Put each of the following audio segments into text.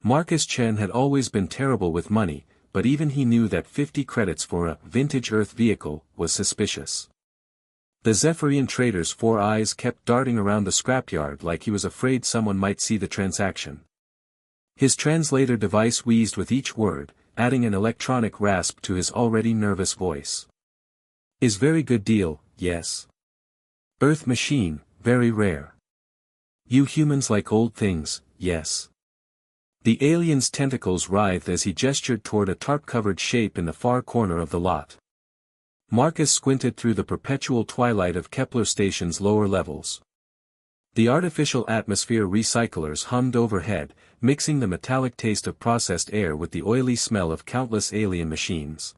Marcus Chen had always been terrible with money, but even he knew that 50 credits for a vintage Earth vehicle was suspicious. The Zephyrian trader's 4 eyes kept darting around the scrapyard like he was afraid someone might see the transaction. His translator device wheezed with each word, adding an electronic rasp to his already nervous voice. Is very good deal, yes. Earth machine, very rare. You humans like old things, yes. The alien's tentacles writhed as he gestured toward a tarp-covered shape in the far corner of the lot. Marcus squinted through the perpetual twilight of Kepler Station's lower levels. The artificial atmosphere recyclers hummed overhead, mixing the metallic taste of processed air with the oily smell of countless alien machines.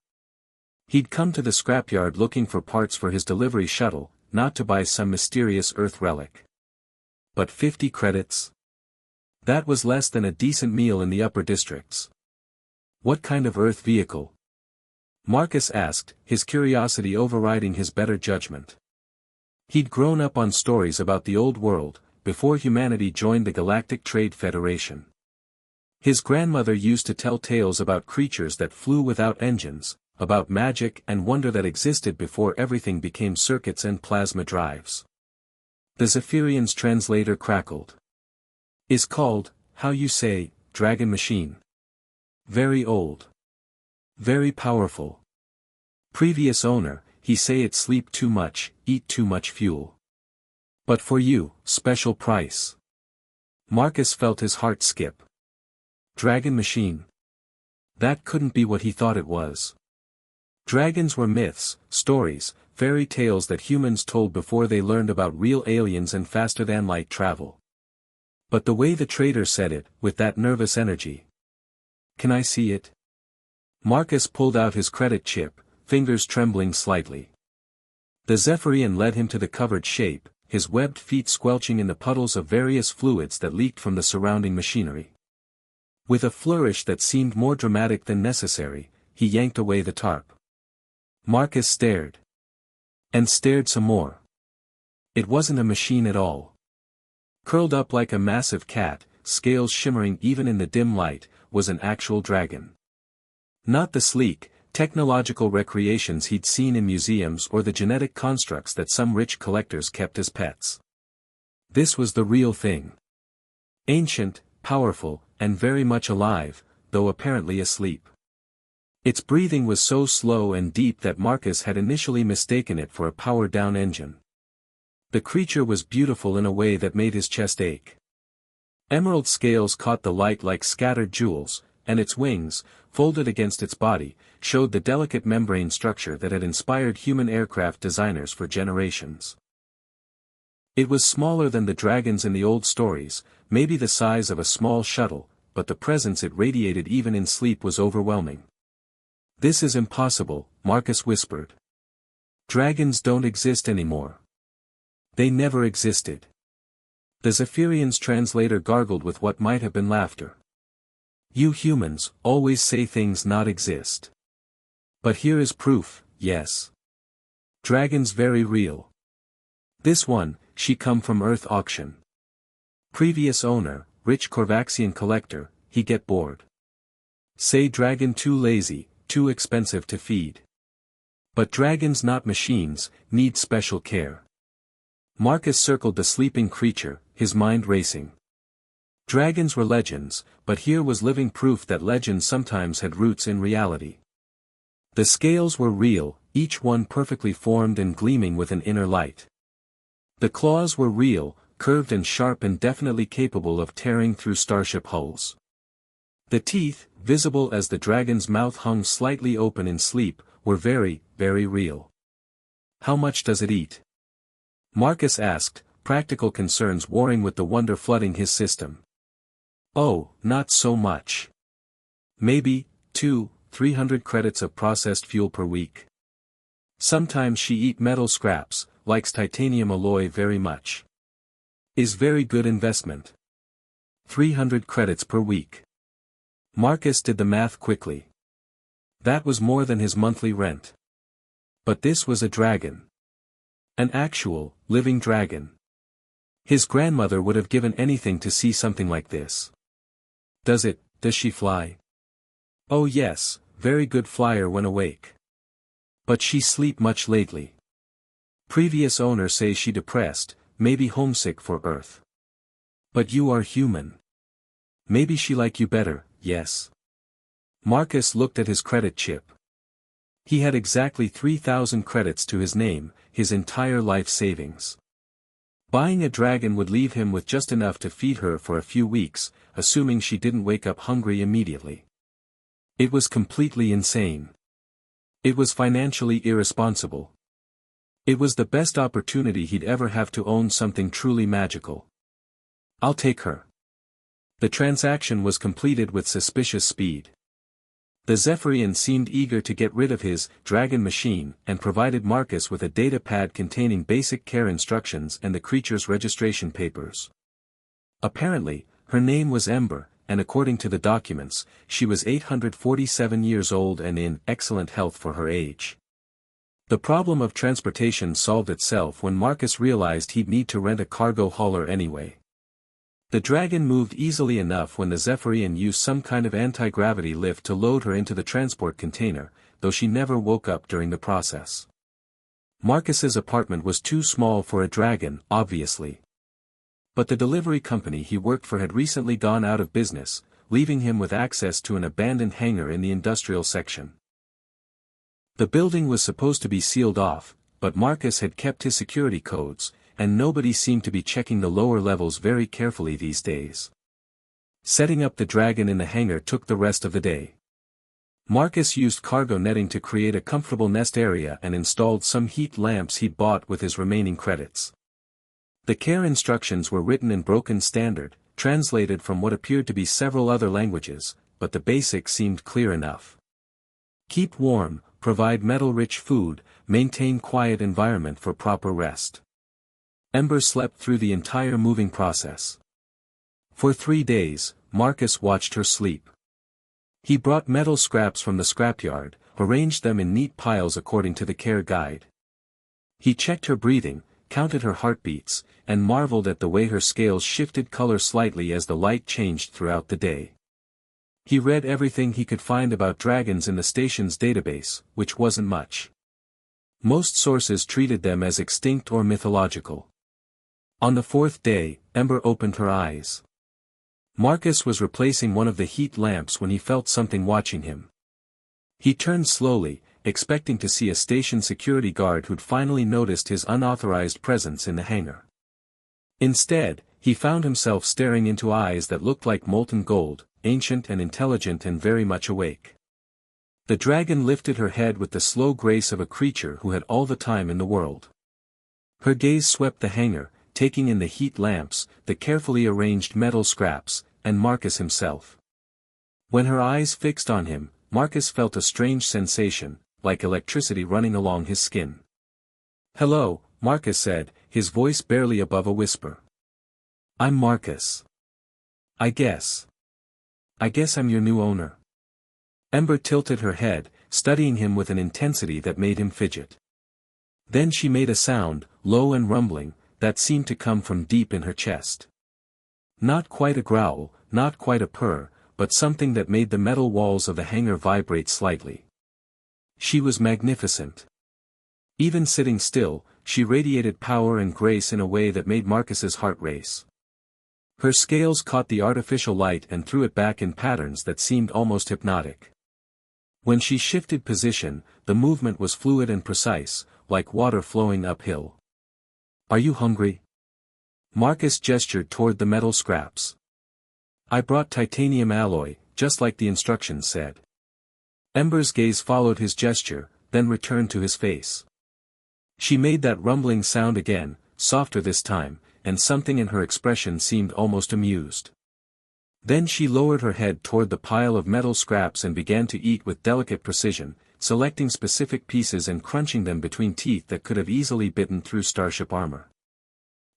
He'd come to the scrapyard looking for parts for his delivery shuttle, not to buy some mysterious Earth relic. But 50 credits? That was less than a decent meal in the upper districts. What kind of Earth vehicle? Marcus asked, his curiosity overriding his better judgment. He'd grown up on stories about the old world, before humanity joined the Galactic Trade Federation. His grandmother used to tell tales about creatures that flew without engines, about magic and wonder that existed before everything became circuits and plasma drives. The Zephyrian's translator crackled. Is called, how you say, Dragon Machine. Very old. Very powerful. Previous owner, he say it sleep too much, eat too much fuel. But for you, special price. Marcus felt his heart skip. Dragon Machine. That couldn't be what he thought it was. Dragons were myths, stories, fairy tales that humans told before they learned about real aliens and faster-than-light travel. But the way the trader said it, with that nervous energy. Can I see it? Marcus pulled out his credit chip, fingers trembling slightly. The Zephyrian led him to the covered shape, his webbed feet squelching in the puddles of various fluids that leaked from the surrounding machinery. With a flourish that seemed more dramatic than necessary, he yanked away the tarp. Marcus stared. And stared some more. It wasn't a machine at all. Curled up like a massive cat, scales shimmering even in the dim light, was an actual dragon. Not the sleek, technological recreations he'd seen in museums or the genetic constructs that some rich collectors kept as pets. This was the real thing. Ancient, powerful, and very much alive, though apparently asleep. Its breathing was so slow and deep that Marcus had initially mistaken it for a powered-down engine. The creature was beautiful in a way that made his chest ache. Emerald scales caught the light like scattered jewels, and its wings, folded against its body, showed the delicate membrane structure that had inspired human aircraft designers for generations. It was smaller than the dragons in the old stories, maybe the size of a small shuttle, but the presence it radiated even in sleep was overwhelming. This is impossible, Marcus whispered. Dragons don't exist anymore. They never existed. The Zephyrian's translator gargled with what might have been laughter. You humans always say things not exist. But here is proof, yes. Dragons very real. This one, she come from Earth auction. Previous owner, rich Corvaxian collector, he get bored. Say dragon too lazy, too expensive to feed. But dragons not machines, need special care. Marcus circled the sleeping creature, his mind racing. Dragons were legends, but here was living proof that legends sometimes had roots in reality. The scales were real, each one perfectly formed and gleaming with an inner light. The claws were real, curved and sharp and definitely capable of tearing through starship hulls. The teeth, visible as the dragon's mouth hung slightly open in sleep, were very, very real. How much does it eat? Marcus asked, practical concerns warring with the wonder flooding his system. Oh, not so much. Maybe, 200-300 credits of processed fuel per week. Sometimes she eat metal scraps, likes titanium alloy very much. Is very good investment. 300 credits per week. Marcus did the math quickly. That was more than his monthly rent. But this was a dragon. An actual, living dragon. His grandmother would have given anything to see something like this. Does it Does she fly? Oh yes, very good flyer when awake. But she sleep much lately. Previous owner say she depressed, maybe homesick for Earth. But you are human. Maybe she like you better, yes. Marcus looked at his credit chip. He had exactly 3,000 credits to his name, his entire life savings. Buying a dragon would leave him with just enough to feed her for a few weeks, assuming she didn't wake up hungry immediately. It was completely insane. It was financially irresponsible. It was the best opportunity he'd ever have to own something truly magical. I'll take her. The transaction was completed with suspicious speed. The Zephyrian seemed eager to get rid of his dragon machine and provided Marcus with a data pad containing basic care instructions and the creature's registration papers. Apparently, her name was Ember, and according to the documents, she was 847 years old and in excellent health for her age. The problem of transportation solved itself when Marcus realized he'd need to rent a cargo hauler anyway. The dragon moved easily enough when the Zephyrian used some kind of anti-gravity lift to load her into the transport container, though she never woke up during the process. Marcus's apartment was too small for a dragon, obviously. But the delivery company he worked for had recently gone out of business, leaving him with access to an abandoned hangar in the industrial section. The building was supposed to be sealed off, but Marcus had kept his security codes, and nobody seemed to be checking the lower levels very carefully these days. Setting up the dragon in the hangar took the rest of the day. Marcus used cargo netting to create a comfortable nest area and installed some heat lamps he'd bought with his remaining credits. The care instructions were written in broken standard, translated from what appeared to be several other languages, but the basics seemed clear enough. Keep warm, provide metal-rich food, maintain quiet environment for proper rest. Ember slept through the entire moving process. For 3 days, Marcus watched her sleep. He brought metal scraps from the scrapyard, arranged them in neat piles according to the care guide. He checked her breathing, counted her heartbeats, and marveled at the way her scales shifted color slightly as the light changed throughout the day. He read everything he could find about dragons in the station's database, which wasn't much. Most sources treated them as extinct or mythological. On the 4th day, Ember opened her eyes. Marcus was replacing one of the heat lamps when he felt something watching him. He turned slowly, expecting to see a station security guard who'd finally noticed his unauthorized presence in the hangar. Instead, he found himself staring into eyes that looked like molten gold, ancient and intelligent and very much awake. The dragon lifted her head with the slow grace of a creature who had all the time in the world. Her gaze swept the hangar, taking in the heat lamps, the carefully arranged metal scraps, and Marcus himself. When her eyes fixed on him, Marcus felt a strange sensation, like electricity running along his skin. "Hello," Marcus said, his voice barely above a whisper. "I'm Marcus. I guess I'm your new owner." Ember tilted her head, studying him with an intensity that made him fidget. Then she made a sound, low and rumbling, that seemed to come from deep in her chest. Not quite a growl, not quite a purr, but something that made the metal walls of the hangar vibrate slightly. She was magnificent. Even sitting still, she radiated power and grace in a way that made Marcus's heart race. Her scales caught the artificial light and threw it back in patterns that seemed almost hypnotic. When she shifted position, the movement was fluid and precise, like water flowing uphill. "Are you hungry?" Marcus gestured toward the metal scraps. "I brought titanium alloy, just like the instructions said." Ember's gaze followed his gesture, then returned to his face. She made that rumbling sound again, softer this time, and something in her expression seemed almost amused. Then she lowered her head toward the pile of metal scraps and began to eat with delicate precision, selecting specific pieces and crunching them between teeth that could have easily bitten through starship armor.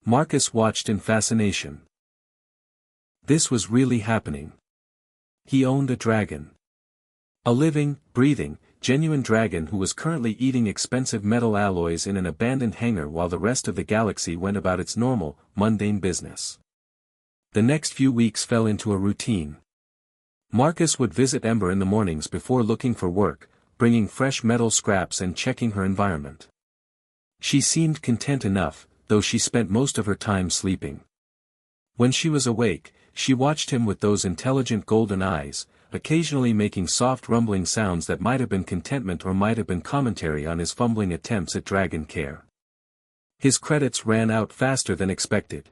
Marcus watched in fascination. This was really happening. He owned a dragon. A living, breathing, genuine dragon who was currently eating expensive metal alloys in an abandoned hangar while the rest of the galaxy went about its normal, mundane business. The next few weeks fell into a routine. Marcus would visit Ember in the mornings before looking for work, bringing fresh metal scraps and checking her environment. She seemed content enough, though she spent most of her time sleeping. When she was awake, she watched him with those intelligent golden eyes, occasionally making soft rumbling sounds that might have been contentment or might have been commentary on his fumbling attempts at dragon care. His credits ran out faster than expected.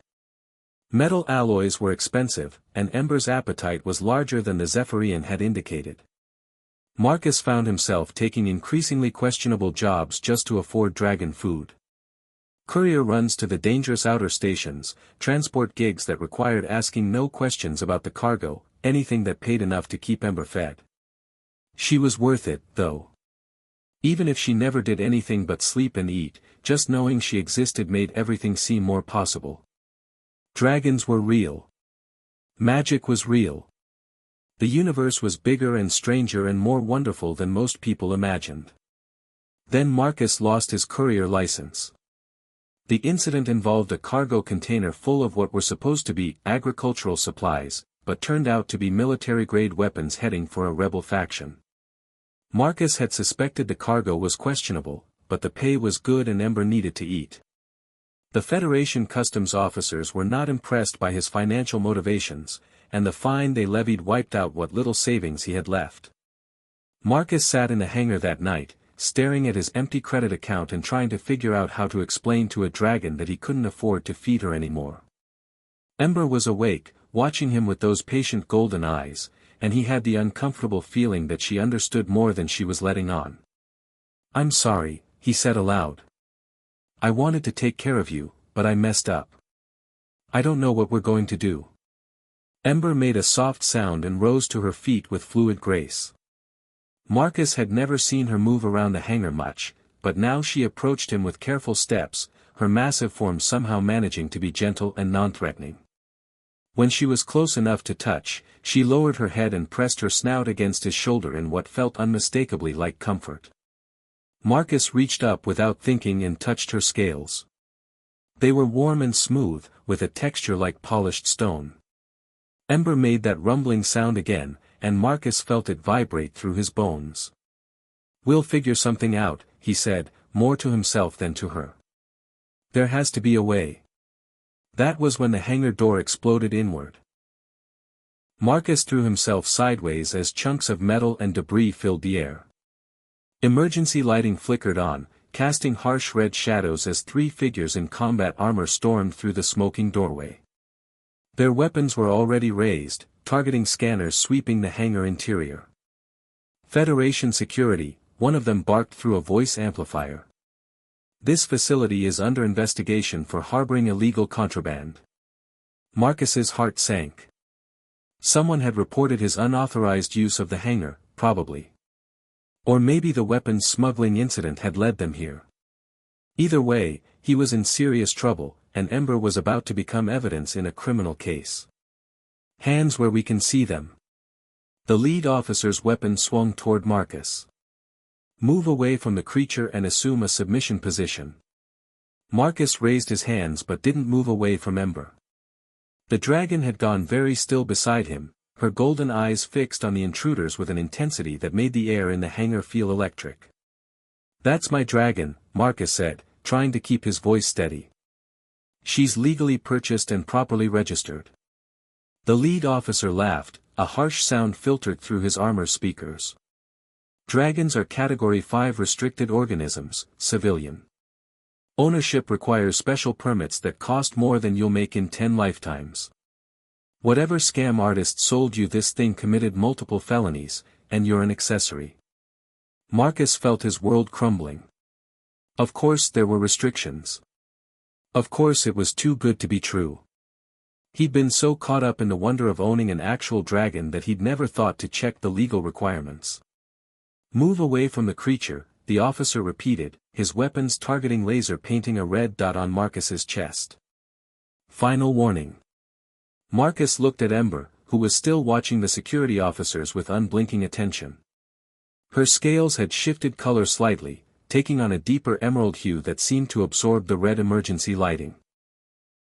Metal alloys were expensive, and Ember's appetite was larger than the Zephyrian had indicated. Marcus found himself taking increasingly questionable jobs just to afford dragon food. Courier runs to the dangerous outer stations, transport gigs that required asking no questions about the cargo, anything that paid enough to keep Ember fed. She was worth it, though. Even if she never did anything but sleep and eat, just knowing she existed made everything seem more possible. Dragons were real. Magic was real. The universe was bigger and stranger and more wonderful than most people imagined. Then Marcus lost his courier license. The incident involved a cargo container full of what were supposed to be agricultural supplies, but turned out to be military-grade weapons heading for a rebel faction. Marcus had suspected the cargo was questionable, but the pay was good and Ember needed to eat. The Federation customs officers were not impressed by his financial motivations, and the fine they levied wiped out what little savings he had left. Marcus sat in the hangar that night, staring at his empty credit account and trying to figure out how to explain to a dragon that he couldn't afford to feed her anymore. Ember was awake, watching him with those patient golden eyes, and he had the uncomfortable feeling that she understood more than she was letting on. "I'm sorry," he said aloud. "I wanted to take care of you, but I messed up. I don't know what we're going to do." Ember made a soft sound and rose to her feet with fluid grace. Marcus had never seen her move around the hangar much, but now she approached him with careful steps, her massive form somehow managing to be gentle and non-threatening. When she was close enough to touch, she lowered her head and pressed her snout against his shoulder in what felt unmistakably like comfort. Marcus reached up without thinking and touched her scales. They were warm and smooth, with a texture like polished stone. Ember made that rumbling sound again, and Marcus felt it vibrate through his bones. "We'll figure something out," he said, more to himself than to her. "There has to be a way." That was when the hangar door exploded inward. Marcus threw himself sideways as chunks of metal and debris filled the air. Emergency lighting flickered on, casting harsh red shadows as three figures in combat armor stormed through the smoking doorway. Their weapons were already raised, targeting scanners sweeping the hangar interior. "Federation security," one of them barked through a voice amplifier. "This facility is under investigation for harboring illegal contraband." Marcus's heart sank. Someone had reported his unauthorized use of the hangar, probably. Or maybe the weapons smuggling incident had led them here. Either way, he was in serious trouble, and Ember was about to become evidence in a criminal case. "Hands where we can see them." The lead officer's weapon swung toward Marcus. "Move away from the creature and assume a submission position." Marcus raised his hands but didn't move away from Ember. The dragon had gone very still beside him, her golden eyes fixed on the intruders with an intensity that made the air in the hangar feel electric. "That's my dragon," Marcus said, trying to keep his voice steady. "She's legally purchased and properly registered." The lead officer laughed, a harsh sound filtered through his armor speakers. "Dragons are Category 5 restricted organisms, civilian. Ownership requires special permits that cost more than you'll make in 10 lifetimes. Whatever scam artist sold you this thing committed multiple felonies, and you're an accessory." Marcus felt his world crumbling. Of course there were restrictions. Of course it was too good to be true. He'd been so caught up in the wonder of owning an actual dragon that he'd never thought to check the legal requirements. "Move away from the creature," the officer repeated, his weapons targeting laser painting a red dot on Marcus's chest. Final warning. Marcus looked at Ember, who was still watching the security officers with unblinking attention. Her scales had shifted color slightly, taking on a deeper emerald hue that seemed to absorb the red emergency lighting.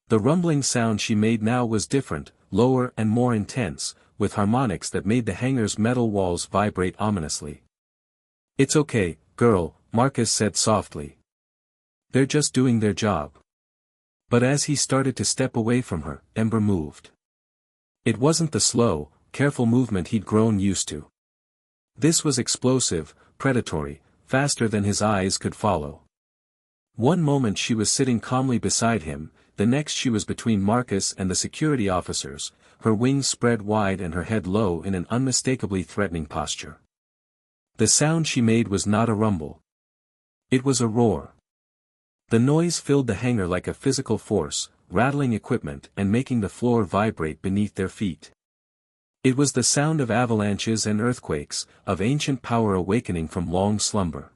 The rumbling sound she made now was different, lower and more intense, with harmonics that made the hangar's metal walls vibrate ominously. "It's okay, girl," Marcus said softly. "They're just doing their job." But as he started to step away from her, Ember moved. It wasn't the slow, careful movement he'd grown used to. This was explosive, predatory, faster than his eyes could follow. One moment she was sitting calmly beside him, the next she was between Marcus and the security officers, her wings spread wide and her head low in an unmistakably threatening posture. The sound she made was not a rumble. It was a roar. The noise filled the hangar like a physical force, rattling equipment and making the floor vibrate beneath their feet. It was the sound of avalanches and earthquakes, of ancient power awakening from long slumber.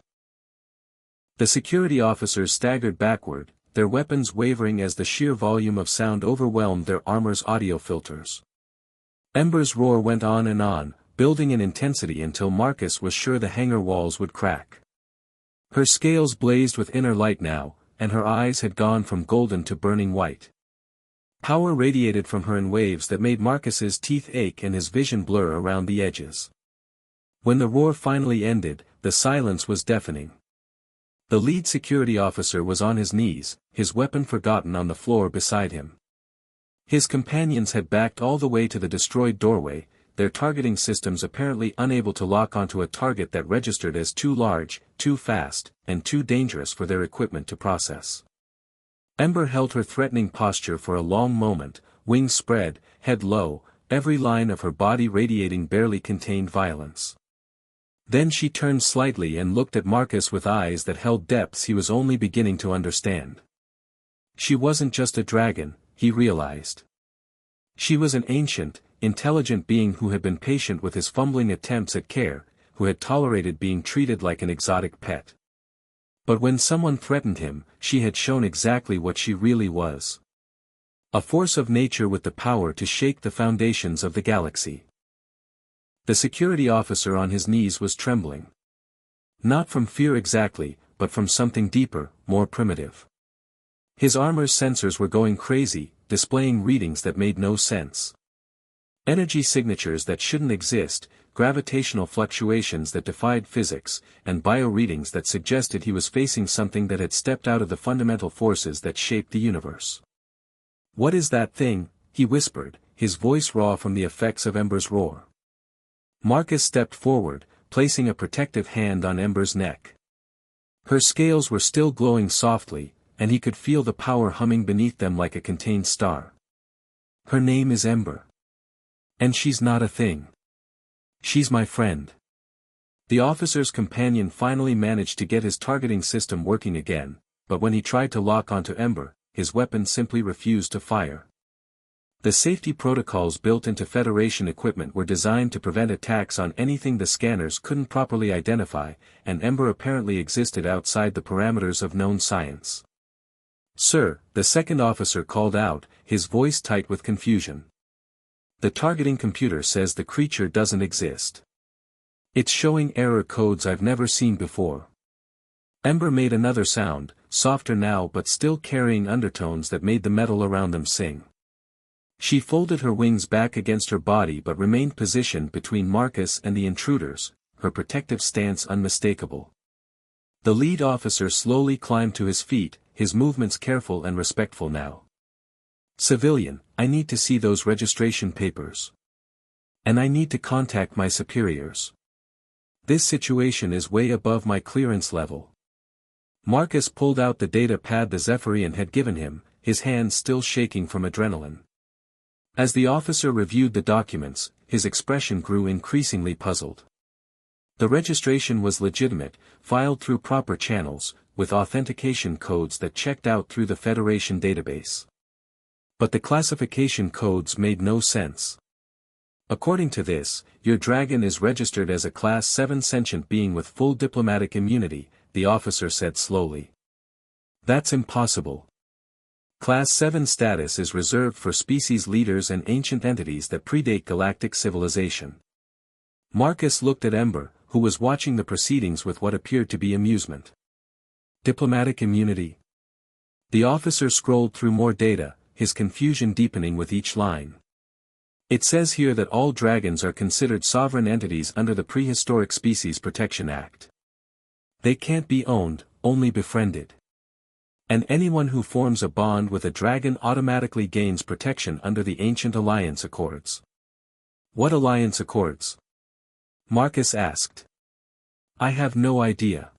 The security officers staggered backward, their weapons wavering as the sheer volume of sound overwhelmed their armor's audio filters. Ember's roar went on, building in intensity until Marcus was sure the hangar walls would crack. Her scales blazed with inner light now, and her eyes had gone from golden to burning white. Power radiated from her in waves that made Marcus's teeth ache and his vision blur around the edges. When the roar finally ended, the silence was deafening. The lead security officer was on his knees, his weapon forgotten on the floor beside him. His companions had backed all the way to the destroyed doorway, their targeting systems apparently unable to lock onto a target that registered as too large, too fast, and too dangerous for their equipment to process. Ember held her threatening posture for a long moment, wings spread, head low, every line of her body radiating barely contained violence. Then she turned slightly and looked at Marcus with eyes that held depths he was only beginning to understand. She wasn't just a dragon, he realized. She was an ancient, intelligent being who had been patient with his fumbling attempts at care, who had tolerated being treated like an exotic pet. But when someone threatened him, she had shown exactly what she really was. A force of nature with the power to shake the foundations of the galaxy. The security officer on his knees was trembling. Not from fear exactly, but from something deeper, more primitive. His armor's sensors were going crazy, displaying readings that made no sense. Energy signatures that shouldn't exist, gravitational fluctuations that defied physics, and bio-readings that suggested he was facing something that had stepped out of the fundamental forces that shaped the universe. "What is that thing?" he whispered, his voice raw from the effects of Ember's roar. Marcus stepped forward, placing a protective hand on Ember's neck. Her scales were still glowing softly, and he could feel the power humming beneath them like a contained star. "Her name is Ember. And she's not a thing. She's my friend." The officer's companion finally managed to get his targeting system working again, but when he tried to lock onto Ember, his weapon simply refused to fire. The safety protocols built into Federation equipment were designed to prevent attacks on anything the scanners couldn't properly identify, and Ember apparently existed outside the parameters of known science. "Sir," the second officer called out, his voice tight with confusion. "The targeting computer says the creature doesn't exist. It's showing error codes I've never seen before." Ember made another sound, softer now but still carrying undertones that made the metal around them sing. She folded her wings back against her body but remained positioned between Marcus and the intruders, her protective stance unmistakable. The lead officer slowly climbed to his feet, his movements careful and respectful now. "Civilian, I need to see those registration papers. And I need to contact my superiors. This situation is way above my clearance level." Marcus pulled out the data pad the Zephyrian had given him, his hands still shaking from adrenaline. As the officer reviewed the documents, his expression grew increasingly puzzled. The registration was legitimate, filed through proper channels, with authentication codes that checked out through the Federation database. But the classification codes made no sense. "According to this, your dragon is registered as a Class 7 sentient being with full diplomatic immunity," the officer said slowly. "That's impossible. Class 7 status is reserved for species leaders and ancient entities that predate galactic civilization." Marcus looked at Ember, who was watching the proceedings with what appeared to be amusement. "Diplomatic immunity?" The officer scrolled through more data, his confusion deepening with each line. It says here that all dragons are considered sovereign entities under the Prehistoric Species Protection Act. They can't be owned, only befriended. And anyone who forms a bond with a dragon automatically gains protection under the Ancient Alliance Accords. What Alliance Accords? Marcus asked. I have no idea.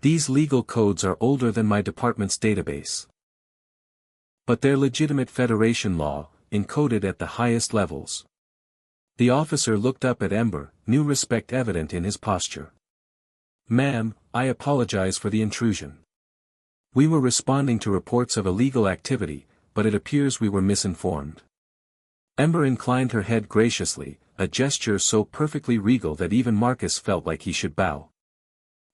These legal codes are older than my department's database. But they're legitimate Federation law, encoded at the highest levels. The officer looked up at Ember, new respect evident in his posture. Ma'am, I apologize for the intrusion. We were responding to reports of illegal activity, but it appears we were misinformed. Ember inclined her head graciously, a gesture so perfectly regal that even Marcus felt like he should bow.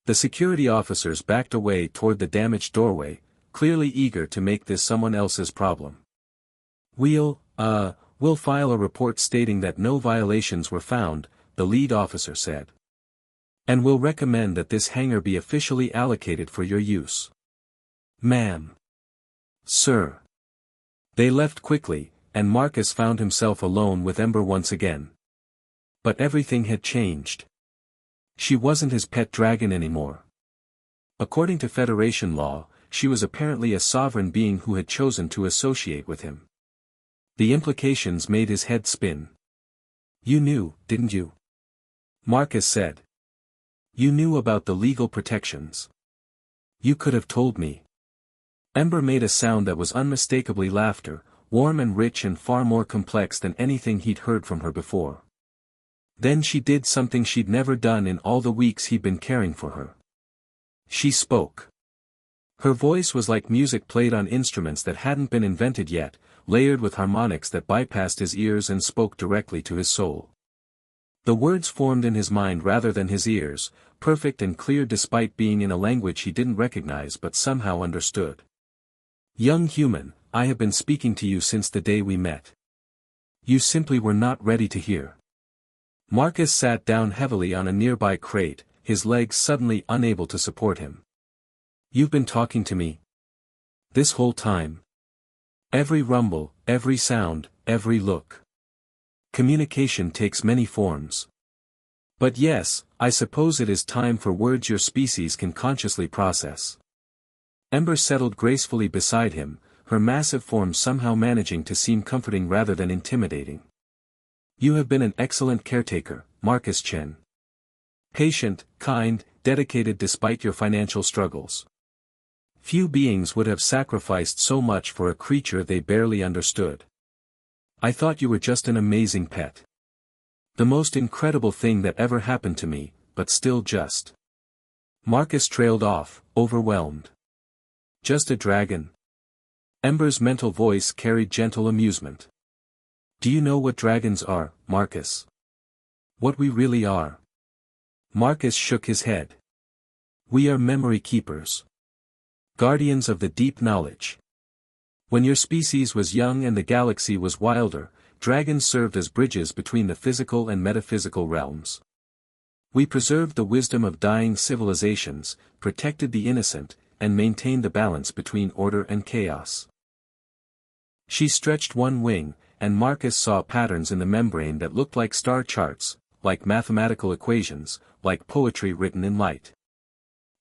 The security officers backed away toward the damaged doorway, clearly eager to make this someone else's problem. We'll file a report stating that no violations were found, the lead officer said. And we'll recommend that this hangar be officially allocated for your use. Ma'am. Sir. They left quickly, and Marcus found himself alone with Ember once again. But everything had changed. She wasn't his pet dragon anymore. According to Federation law, she was apparently a sovereign being who had chosen to associate with him. The implications made his head spin. You knew, didn't you? Marcus said. You knew about the legal protections. You could have told me. Ember made a sound that was unmistakably laughter, warm and rich and far more complex than anything he'd heard from her before. Then she did something she'd never done in all the weeks he'd been caring for her. She spoke. Her voice was like music played on instruments that hadn't been invented yet, layered with harmonics that bypassed his ears and spoke directly to his soul. The words formed in his mind rather than his ears, perfect and clear despite being in a language he didn't recognize but somehow understood. Young human, I have been speaking to you since the day we met. You simply were not ready to hear. Marcus sat down heavily on a nearby crate, his legs suddenly unable to support him. You've been talking to me? This whole time? Every rumble, every sound, every look. Communication takes many forms. But yes, I suppose it is time for words your species can consciously process. Ember settled gracefully beside him, her massive form somehow managing to seem comforting rather than intimidating. You have been an excellent caretaker, Marcus Chen. Patient, kind, dedicated despite your financial struggles. Few beings would have sacrificed so much for a creature they barely understood. I thought you were just an amazing pet. The most incredible thing that ever happened to me, but still just. Marcus trailed off, overwhelmed. Just a dragon? Ember's mental voice carried gentle amusement. Do you know what dragons are, Marcus? What we really are? Marcus shook his head. We are memory keepers. Guardians of the deep knowledge. When your species was young and the galaxy was wilder, dragons served as bridges between the physical and metaphysical realms. We preserved the wisdom of dying civilizations, protected the innocent, and maintained the balance between order and chaos. She stretched one wing, and Marcus saw patterns in the membrane that looked like star charts, like mathematical equations, like poetry written in light.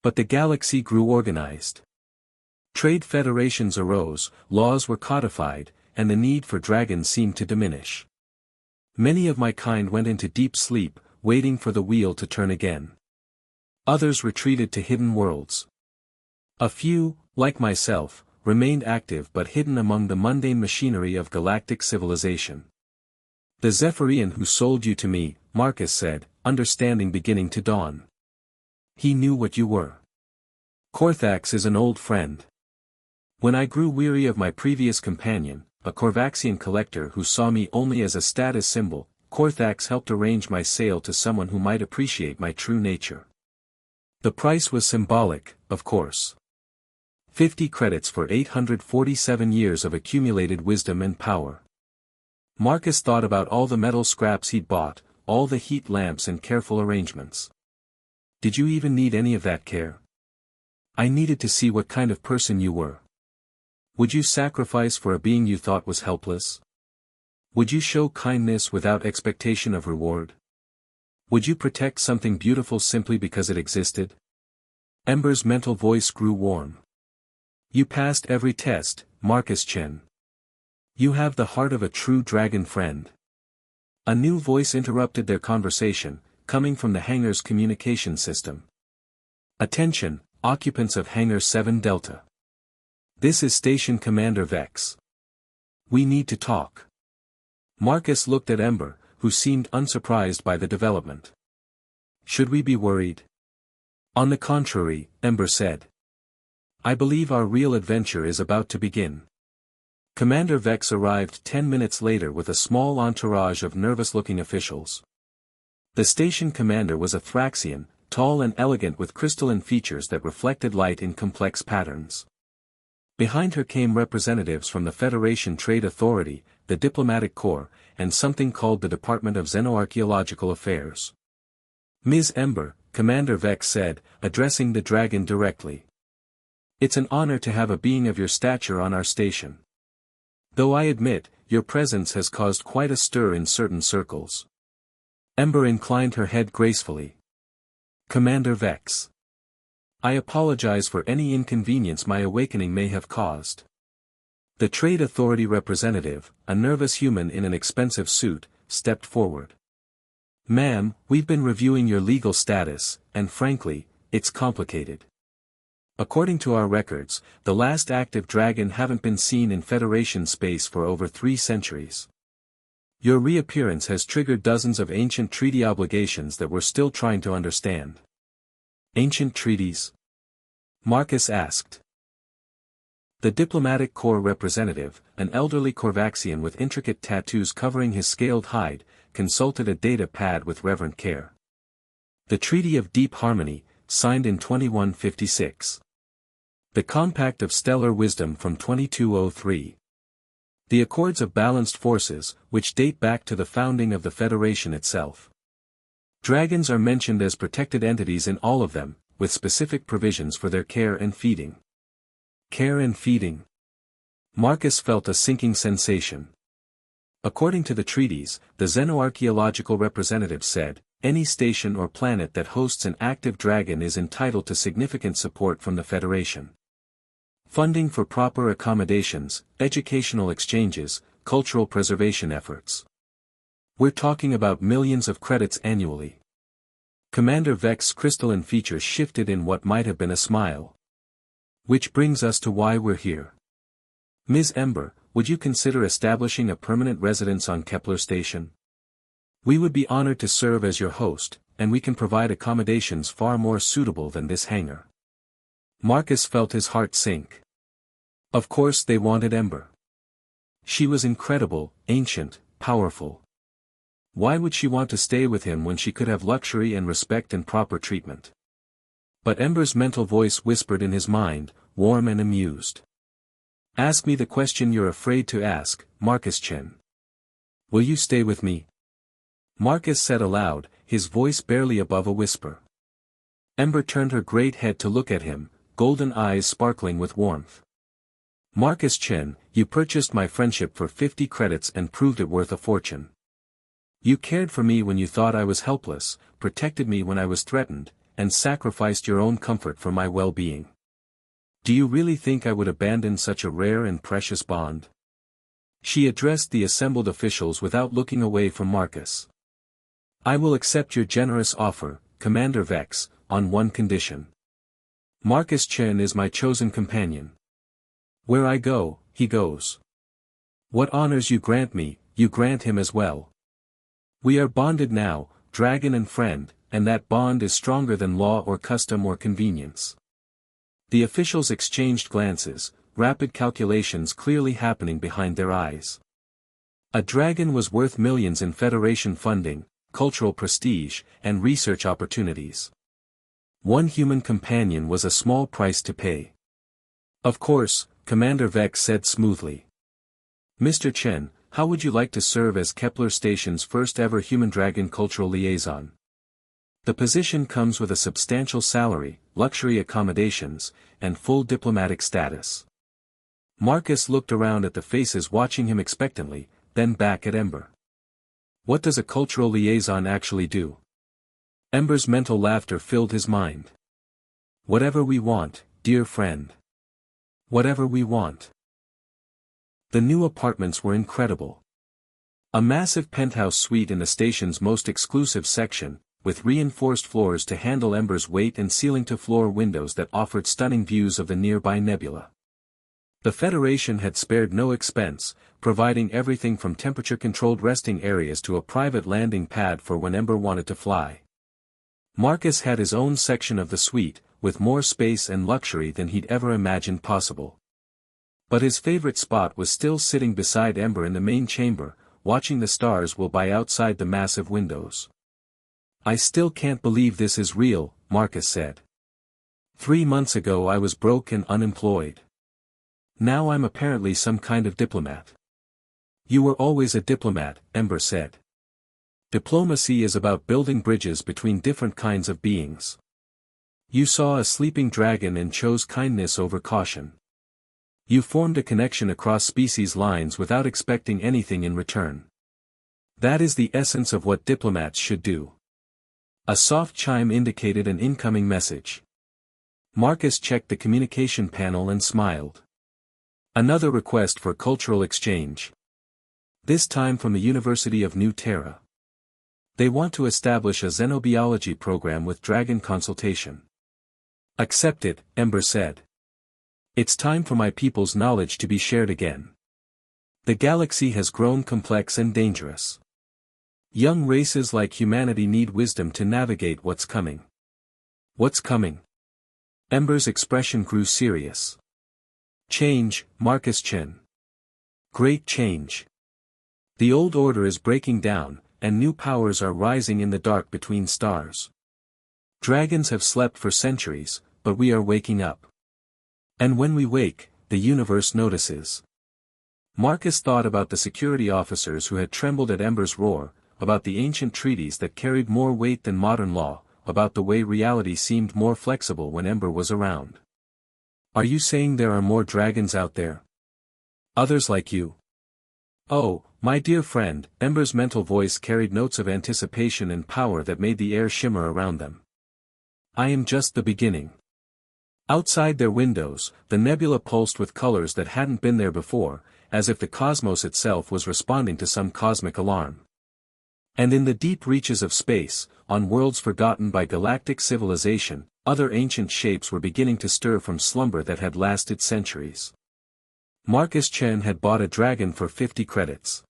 But the galaxy grew organized. Trade federations arose, laws were codified, and the need for dragons seemed to diminish. Many of my kind went into deep sleep, waiting for the wheel to turn again. Others retreated to hidden worlds. A few, like myself, remained active but hidden among the mundane machinery of galactic civilization. The Zephyrian who sold you to me, Marcus said, understanding beginning to dawn. He knew what you were. Korthax is an old friend. When I grew weary of my previous companion, a Korvaxian collector who saw me only as a status symbol, Korthax helped arrange my sale to someone who might appreciate my true nature. The price was symbolic, of course. 50 credits for 847 years of accumulated wisdom and power. Marcus thought about all the metal scraps he'd bought, all the heat lamps and careful arrangements. Did you even need any of that care? I needed to see what kind of person you were. Would you sacrifice for a being you thought was helpless? Would you show kindness without expectation of reward? Would you protect something beautiful simply because it existed? Ember's mental voice grew warm. You passed every test, Marcus Chen. You have the heart of a true dragon friend. A new voice interrupted their conversation, coming from the hangar's communication system. Attention, occupants of Hangar 7 Delta. This is Station Commander Vex. We need to talk. Marcus looked at Ember, who seemed unsurprised by the development. Should we be worried? On the contrary, Ember said. I believe our real adventure is about to begin. Commander Vex arrived 10 minutes later with a small entourage of nervous-looking officials. The station commander was a Thraxian, tall and elegant with crystalline features that reflected light in complex patterns. Behind her came representatives from the Federation Trade Authority, the Diplomatic Corps, and something called the Department of Xenoarchaeological Affairs. Ms. Ember, Commander Vex said, addressing the dragon directly. It's an honor to have a being of your stature on our station. Though I admit, your presence has caused quite a stir in certain circles. Ember inclined her head gracefully. Commander Vex. I apologize for any inconvenience my awakening may have caused. The Trade Authority representative, a nervous human in an expensive suit, stepped forward. Ma'am, we've been reviewing your legal status, and frankly, it's complicated. According to our records, the last active dragon haven't been seen in Federation space for over 3 centuries. Your reappearance has triggered dozens of ancient treaty obligations that we're still trying to understand. Ancient treaties? Marcus asked. The Diplomatic Corps representative, an elderly Corvaxian with intricate tattoos covering his scaled hide, consulted a data pad with reverent care. The Treaty of Deep Harmony, signed in 2156. The Compact of Stellar Wisdom from 2203. The Accords of Balanced Forces, which date back to the founding of the Federation itself. Dragons are mentioned as protected entities in all of them, with specific provisions for their care and feeding. Care and feeding. Marcus felt a sinking sensation. According to the treaties, the Xenoarchaeological representative said, any station or planet that hosts an active dragon is entitled to significant support from the Federation. Funding for proper accommodations, educational exchanges, cultural preservation efforts. We're talking about millions of credits annually. Commander Vex's crystalline features shifted in what might have been a smile. Which brings us to why we're here. Ms. Ember, would you consider establishing a permanent residence on Kepler Station? We would be honored to serve as your host, and we can provide accommodations far more suitable than this hangar. Marcus felt his heart sink. Of course they wanted Ember. She was incredible, ancient, powerful. Why would she want to stay with him when she could have luxury and respect and proper treatment? But Ember's mental voice whispered in his mind, warm and amused. Ask me the question you're afraid to ask, Marcus Chen. Will you stay with me? Marcus said aloud, his voice barely above a whisper. Ember turned her great head to look at him, golden eyes sparkling with warmth. Marcus Chen, you purchased my friendship for 50 credits and proved it worth a fortune. You cared for me when you thought I was helpless, protected me when I was threatened, and sacrificed your own comfort for my well-being. Do you really think I would abandon such a rare and precious bond? She addressed the assembled officials without looking away from Marcus. I will accept your generous offer, Commander Vex, on one condition. Marcus Chen is my chosen companion. Where I go, he goes. What honors you grant me, you grant him as well. We are bonded now, dragon and friend, and that bond is stronger than law or custom or convenience. The officials exchanged glances, rapid calculations clearly happening behind their eyes. A dragon was worth millions in Federation funding, cultural prestige, and research opportunities. One human companion was a small price to pay. Of course, Commander Vex said smoothly. Mr. Chen, how would you like to serve as Kepler Station's first ever human-dragon cultural liaison? The position comes with a substantial salary, luxury accommodations, and full diplomatic status. Marcus looked around at the faces watching him expectantly, then back at Ember. What does a cultural liaison actually do? Ember's mental laughter filled his mind. Whatever we want, dear friend. Whatever we want. The new apartments were incredible. A massive penthouse suite in the station's most exclusive section, with reinforced floors to handle Ember's weight and ceiling-to-floor windows that offered stunning views of the nearby nebula. The Federation had spared no expense, providing everything from temperature-controlled resting areas to a private landing pad for when Ember wanted to fly. Marcus had his own section of the suite, with more space and luxury than he'd ever imagined possible. But his favorite spot was still sitting beside Ember in the main chamber, watching the stars whirl by outside the massive windows. "I still can't believe this is real," Marcus said. 3 months ago I was broke and unemployed. Now I'm apparently some kind of diplomat. "You were always a diplomat," Ember said. "Diplomacy is about building bridges between different kinds of beings. You saw a sleeping dragon and chose kindness over caution. You formed a connection across species lines without expecting anything in return. That is the essence of what diplomats should do." A soft chime indicated an incoming message. Marcus checked the communication panel and smiled. Another request for cultural exchange. This time from the University of New Terra. They want to establish a xenobiology program with dragon consultation. "Accept it," Ember said. "It's time for my people's knowledge to be shared again. The galaxy has grown complex and dangerous. Young races like humanity need wisdom to navigate what's coming." "What's coming?" Ember's expression grew serious. "Change, Marcus Chen. Great change. The old order is breaking down, and new powers are rising in the dark between stars. Dragons have slept for centuries, but we are waking up. And when we wake, the universe notices." Marcus thought about the security officers who had trembled at Ember's roar, about the ancient treaties that carried more weight than modern law, about the way reality seemed more flexible when Ember was around. "Are you saying there are more dragons out there? Others like you?" "Oh, my dear friend," Ember's mental voice carried notes of anticipation and power that made the air shimmer around them. "I am just the beginning." Outside their windows, the nebula pulsed with colors that hadn't been there before, as if the cosmos itself was responding to some cosmic alarm. And in the deep reaches of space, on worlds forgotten by galactic civilization, other ancient shapes were beginning to stir from slumber that had lasted centuries. Marcus Chen had bought a dragon for 50 credits.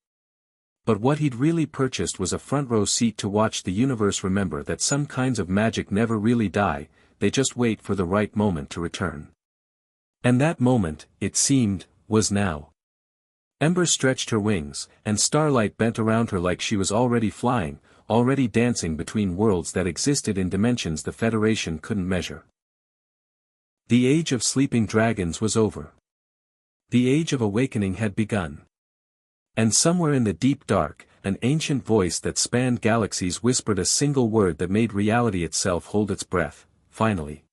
But what he'd really purchased was a front-row seat to watch the universe remember that some kinds of magic never really die, they just wait for the right moment to return. And that moment, it seemed, was now. Ember stretched her wings, and starlight bent around her like she was already flying, already dancing between worlds that existed in dimensions the Federation couldn't measure. The age of sleeping dragons was over. The age of awakening had begun. And somewhere in the deep dark, an ancient voice that spanned galaxies whispered a single word that made reality itself hold its breath: "Finally."